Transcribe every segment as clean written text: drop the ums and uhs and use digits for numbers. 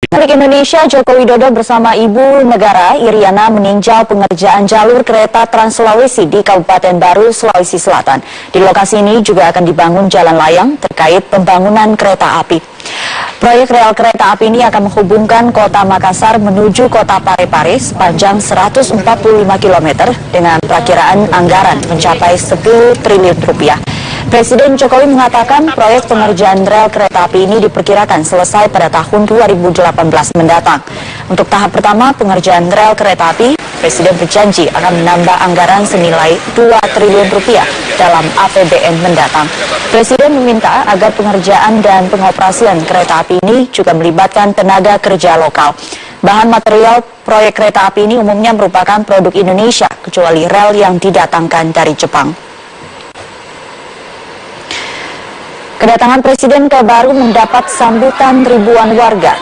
Republik Indonesia Joko Widodo bersama Ibu Negara Iriana meninjau pengerjaan jalur kereta Trans Sulawesi di Kabupaten Baru, Sulawesi Selatan. Di lokasi ini juga akan dibangun jalan layang terkait pembangunan kereta api. Proyek rel kereta api ini akan menghubungkan kota Makassar menuju kota Parepare sepanjang 145 km dengan perakiraan anggaran mencapai 10 triliun rupiah. Presiden Jokowi mengatakan proyek pengerjaan rel kereta api ini diperkirakan selesai pada tahun 2018 mendatang. Untuk tahap pertama pengerjaan rel kereta api, Presiden berjanji akan menambah anggaran senilai 2 triliun rupiah dalam APBN mendatang. Presiden meminta agar pengerjaan dan pengoperasian kereta api ini juga melibatkan tenaga kerja lokal. Bahan material proyek kereta api ini umumnya merupakan produk Indonesia, kecuali rel yang didatangkan dari Jepang. Kedatangan Presiden ke Baru mendapat sambutan ribuan warga.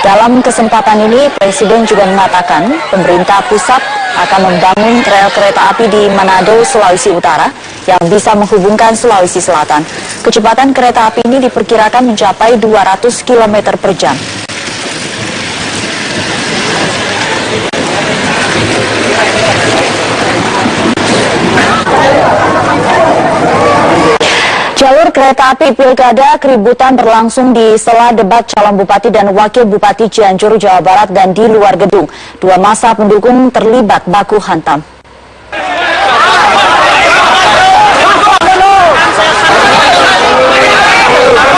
Dalam kesempatan ini, Presiden juga mengatakan pemerintah pusat akan membangun rel kereta api di Manado, Sulawesi Utara yang bisa menghubungkan Sulawesi Selatan. Kecepatan kereta api ini diperkirakan mencapai 200 km per jam. Jalur kereta api Pilkada keributan berlangsung di sela debat calon bupati dan wakil bupati Cianjur, Jawa Barat dan di luar gedung. Dua massa pendukung terlibat baku hantam.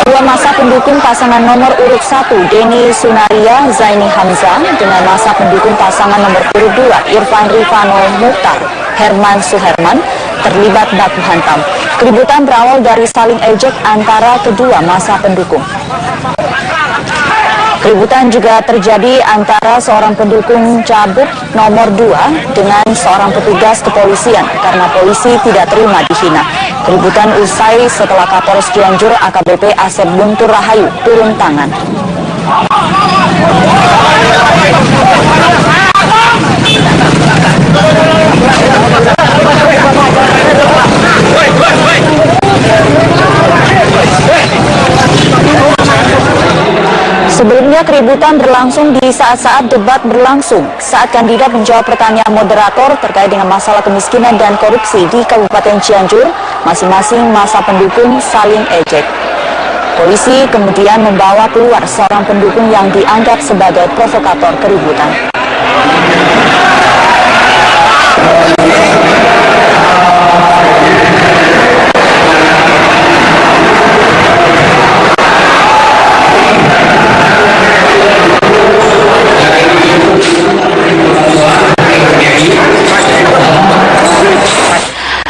Dua massa pendukung pasangan nomor urut 1 Denny Sunaria Zaini Hamzah dengan massa pendukung pasangan nomor urut 2 Irfan Rifano Mukhtar Herman Suherman terlibat baku hantam. Keributan berawal dari saling ejek antara kedua massa pendukung. Keributan juga terjadi antara seorang pendukung cabut nomor 2 dengan seorang petugas kepolisian karena polisi tidak terima dihina. Keributan usai setelah Kapolres Cianjur AKBP Asep Guntur Rahayu turun tangan. Sebelumnya keributan berlangsung di saat-saat debat berlangsung, saat kandidat menjawab pertanyaan moderator terkait dengan masalah kemiskinan dan korupsi di Kabupaten Cianjur, masing-masing massa pendukung saling ejek. Polisi kemudian membawa keluar seorang pendukung yang dianggap sebagai provokator keributan.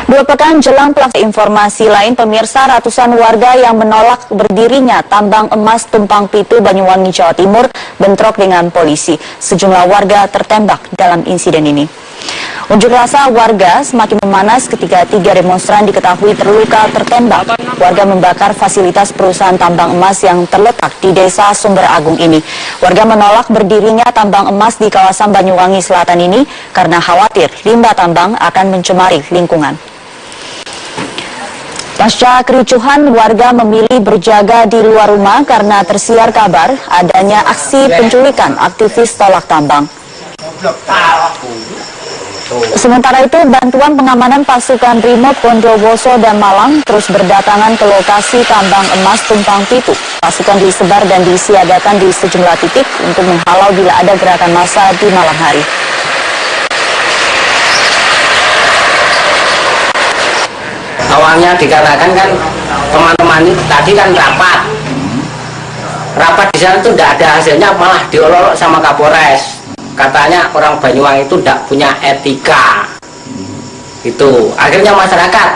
Dua pekan jelang pelaksanaan informasi lain, pemirsa, ratusan warga yang menolak berdirinya tambang emas Tumpang Pitu, Banyuwangi, Jawa Timur bentrok dengan polisi. Sejumlah warga tertembak dalam insiden ini. Unjuk rasa warga semakin memanas ketika 3 demonstran diketahui terluka tertembak. Warga membakar fasilitas perusahaan tambang emas yang terletak di Desa Sumber Agung ini. Warga menolak berdirinya tambang emas di kawasan Banyuwangi Selatan ini karena khawatir limbah tambang akan mencemari lingkungan. Pasca kericuhan, warga memilih berjaga di luar rumah karena tersiar kabar adanya aksi penculikan aktivis tolak tambang. Sementara itu, bantuan pengamanan pasukan Brimob Bondowoso dan Malang terus berdatangan ke lokasi tambang emas Tumpang Pitu. Pasukan disebar dan disiagakan di sejumlah titik untuk menghalau bila ada gerakan massa di malam hari. Awalnya dikatakan kan teman-teman tadi kan rapat di sana itu tidak ada hasilnya, malah diolok sama Kapolres. Katanya orang Banyuwangi itu tidak punya etika. Itu akhirnya masyarakat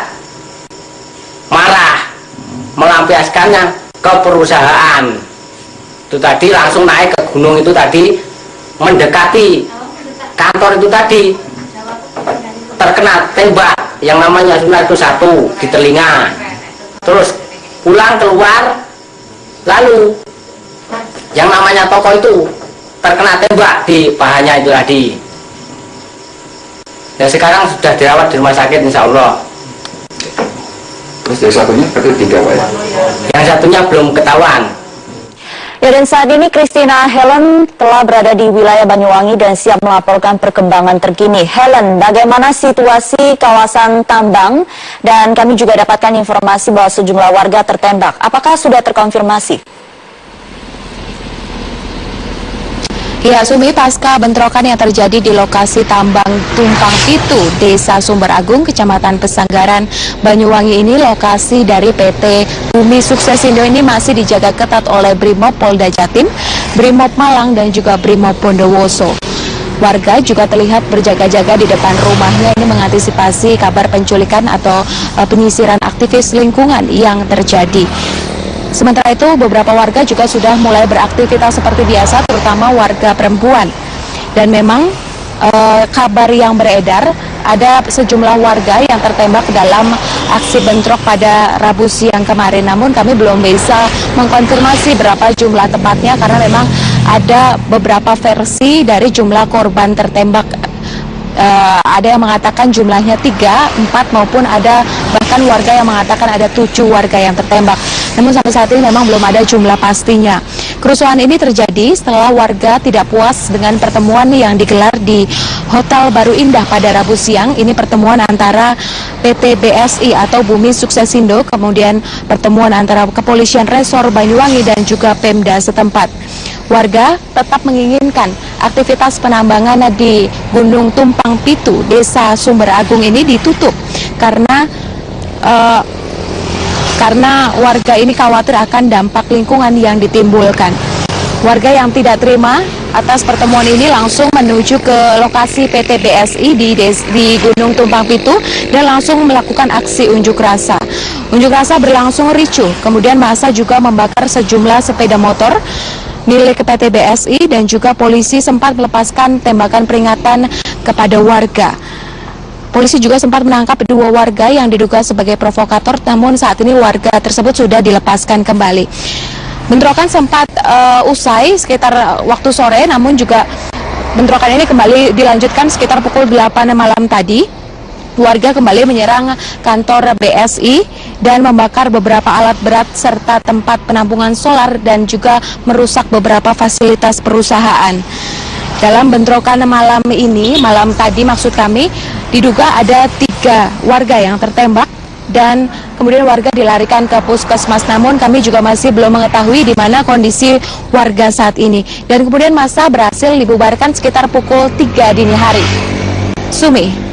marah, melampiaskannya ke perusahaan. Itu tadi langsung naik ke gunung itu tadi, mendekati kantor itu tadi, terkena tembak yang namanya itu 1 di telinga, terus pulang keluar, lalu yang namanya toko itu terkena tembak di pahanya itu tadi. Dan sekarang sudah dirawat di rumah sakit, insya Allah. Terus yang satunya ketiga Pak ya? Yang satunya belum ketahuan. Ya, dan saat ini Christina Helen telah berada di wilayah Banyuwangi dan siap melaporkan perkembangan terkini. Helen, bagaimana situasi kawasan tambang? Dan kami juga dapatkan informasi bahwa sejumlah warga tertembak. Apakah sudah terkonfirmasi? Ya, Sumi, pasca bentrokan yang terjadi di lokasi tambang Tumpang Pitu, Desa Sumber Agung, Kecamatan Pesanggaran, Banyuwangi ini, lokasi dari PT Bumi Suksesindo ini masih dijaga ketat oleh Brimob Polda Jatim, Brimob Malang, dan juga Brimob Bondowoso. Warga juga terlihat berjaga-jaga di depan rumahnya ini mengantisipasi kabar penculikan atau penyisiran aktivis lingkungan yang terjadi. Sementara itu, beberapa warga juga sudah mulai beraktivitas seperti biasa, terutama warga perempuan. Dan memang kabar yang beredar, ada sejumlah warga yang tertembak dalam aksi bentrok pada Rabu siang kemarin. Namun kami belum bisa mengkonfirmasi berapa jumlah tepatnya, karena memang ada beberapa versi dari jumlah korban tertembak. Ada yang mengatakan jumlahnya 3, 4, maupun ada bahkan warga yang mengatakan ada 7 warga yang tertembak. Namun sampai saat ini memang belum ada jumlah pastinya. Kerusuhan ini terjadi setelah warga tidak puas dengan pertemuan yang digelar di Hotel Baru Indah pada Rabu siang. Ini pertemuan antara PT BSI atau Bumi Suksesindo, kemudian pertemuan antara Kepolisian Resor Banyuwangi dan juga Pemda setempat. Warga tetap menginginkan aktivitas penambangan di Gunung Tumpang Pitu, Desa Sumber Agung ini ditutup karena warga ini khawatir akan dampak lingkungan yang ditimbulkan. Warga yang tidak terima atas pertemuan ini langsung menuju ke lokasi PT BSI di Gunung Tumpang Pitu dan langsung melakukan aksi unjuk rasa. Unjuk rasa berlangsung ricuh, kemudian massa juga membakar sejumlah sepeda motor milik PT BSI dan juga polisi sempat melepaskan tembakan peringatan kepada warga. Polisi juga sempat menangkap 2 warga yang diduga sebagai provokator, namun saat ini warga tersebut sudah dilepaskan kembali. Bentrokan sempat usai sekitar waktu sore, namun juga bentrokan ini kembali dilanjutkan sekitar pukul 8 malam tadi. Warga kembali menyerang kantor BSI dan membakar beberapa alat berat serta tempat penampungan solar dan juga merusak beberapa fasilitas perusahaan. Dalam bentrokan malam ini, malam tadi maksud kami, diduga ada 3 warga yang tertembak dan kemudian warga dilarikan ke puskesmas. Namun kami juga masih belum mengetahui di mana kondisi warga saat ini. Dan kemudian massa berhasil dibubarkan sekitar pukul 3 dini hari. Sumi.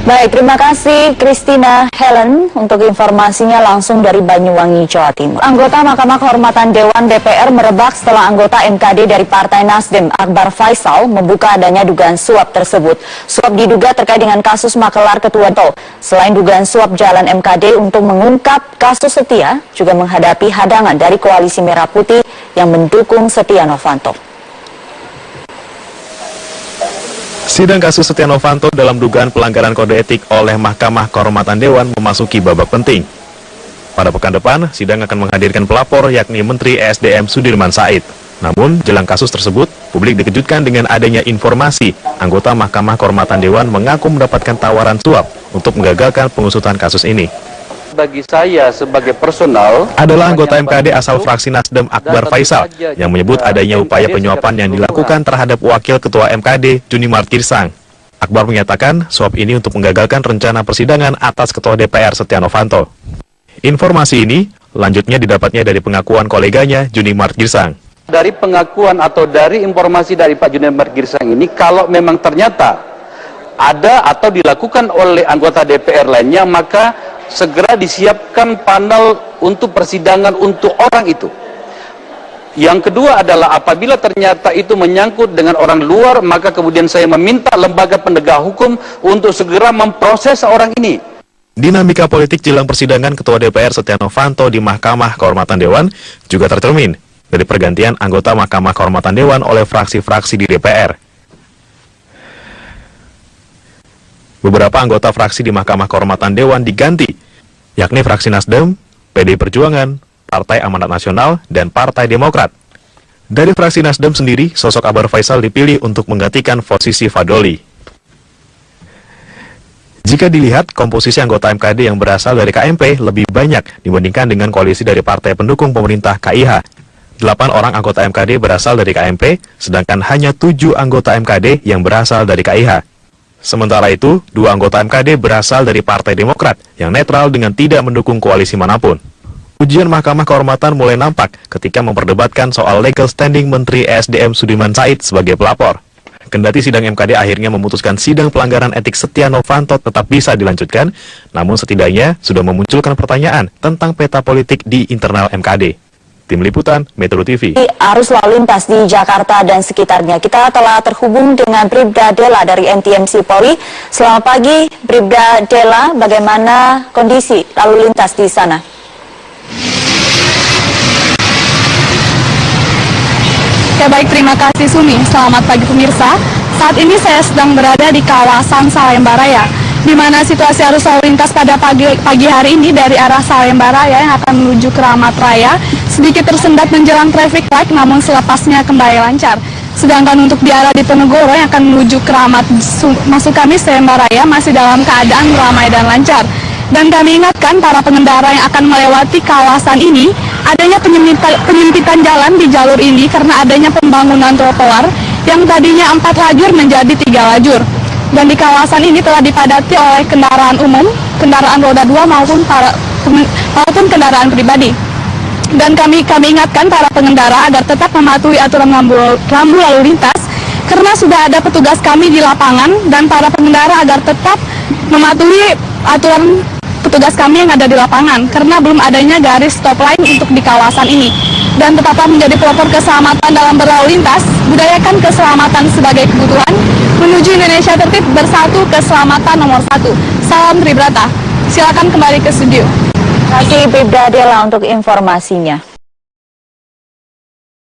Baik, terima kasih Christina Helen untuk informasinya langsung dari Banyuwangi, Jawa Timur. Anggota Mahkamah Kehormatan Dewan DPR merebak setelah anggota MKD dari Partai Nasdem, Akbar Faisal, membuka adanya dugaan suap tersebut. Suap diduga terkait dengan kasus makelar Ketua Tol. Selain dugaan suap jalan MKD untuk mengungkap kasus Setia, juga menghadapi hadangan dari Koalisi Merah Putih yang mendukung Setia Novanto. Sidang kasus Setia Novanto dalam dugaan pelanggaran kode etik oleh Mahkamah Kehormatan Dewan memasuki babak penting. Pada pekan depan, sidang akan menghadirkan pelapor yakni Menteri ESDM Sudirman Said. Namun, jelang kasus tersebut, publik dikejutkan dengan adanya informasi anggota Mahkamah Kehormatan Dewan mengaku mendapatkan tawaran suap untuk menggagalkan pengusutan kasus ini. Bagi saya sebagai personal Adalah anggota MKD asal fraksi Nasdem Akbar Faisal yang menyebut adanya upaya penyuapan yang dilakukan terhadap Wakil Ketua MKD Junimart Girsang. Akbar menyatakan suap ini untuk menggagalkan rencana persidangan atas Ketua DPR Setia Novanto. Informasi ini lanjutnya didapatnya dari pengakuan koleganya Junimart Girsang. Dari pengakuan atau dari informasi dari Pak Junimart Girsang ini, kalau memang ternyata ada atau dilakukan oleh anggota DPR lainnya, maka segera disiapkan panel untuk persidangan untuk orang itu. Yang kedua adalah apabila ternyata itu menyangkut dengan orang luar, maka kemudian saya meminta lembaga penegak hukum untuk segera memproses orang ini. Dinamika politik jelang persidangan Ketua DPR Setia Novanto di Mahkamah Kehormatan Dewan juga tercermin dari pergantian anggota Mahkamah Kehormatan Dewan oleh fraksi-fraksi di DPR. Beberapa anggota fraksi di Mahkamah Kehormatan Dewan diganti, yakni fraksi Nasdem, PDI Perjuangan, Partai Amanat Nasional, dan Partai Demokrat. Dari fraksi Nasdem sendiri, sosok Akbar Faisal dipilih untuk menggantikan posisi Fadoli. Jika dilihat, komposisi anggota MKD yang berasal dari KMP lebih banyak dibandingkan dengan koalisi dari partai pendukung pemerintah KIH. orang anggota MKD berasal dari KMP, sedangkan hanya 7 anggota MKD yang berasal dari KIH. Sementara itu, 2 anggota MKD berasal dari Partai Demokrat yang netral dengan tidak mendukung koalisi manapun. Ujian Mahkamah Kehormatan mulai nampak ketika memperdebatkan soal legal standing Menteri ESDM Sudirman Said sebagai pelapor. Kendati sidang MKD akhirnya memutuskan sidang pelanggaran etik Setia Novanto tetap bisa dilanjutkan, namun setidaknya sudah memunculkan pertanyaan tentang peta politik di internal MKD. Tim Liputan, Metro TV. Arus lalu lintas di Jakarta dan sekitarnya. Kita telah terhubung dengan Bribda Dela dari NTMC Polri. Selamat pagi, Bribda Dela. Bagaimana kondisi lalu lintas di sana? Ya baik, terima kasih Sumi. Selamat pagi pemirsa. Saat ini saya sedang berada di kawasan Salemba Raya, di mana situasi arus lalu lintas pada pagi hari ini dari arah Salemba Raya yang akan menuju Keramat Raya sedikit tersendat menjelang traffic light, namun selepasnya kembali lancar. Sedangkan untuk di arah Diponegoro yang akan menuju Keramat, maksud kami Salemba Raya, masih dalam keadaan ramai dan lancar. Dan kami ingatkan para pengendara yang akan melewati kawasan ini, adanya penyempitan jalan di jalur ini karena adanya pembangunan trotoar yang tadinya 4 lajur menjadi 3 lajur. Dan di kawasan ini telah dipadati oleh kendaraan umum, kendaraan roda 2 maupun kendaraan pribadi. Dan kami ingatkan para pengendara agar tetap mematuhi aturan rambu lalu lintas karena sudah ada petugas kami di lapangan, dan para pengendara agar tetap mematuhi aturan petugas kami yang ada di lapangan karena belum adanya garis stop line untuk di kawasan ini. Dan tetaplah menjadi pelopor keselamatan dalam berlalu lintas, budayakan keselamatan sebagai kebutuhan, menuju Indonesia tertib, bersatu, keselamatan nomor 1. Salam Tribrata. Silakan kembali ke studio. Terima kasih Bribda Dela untuk informasinya.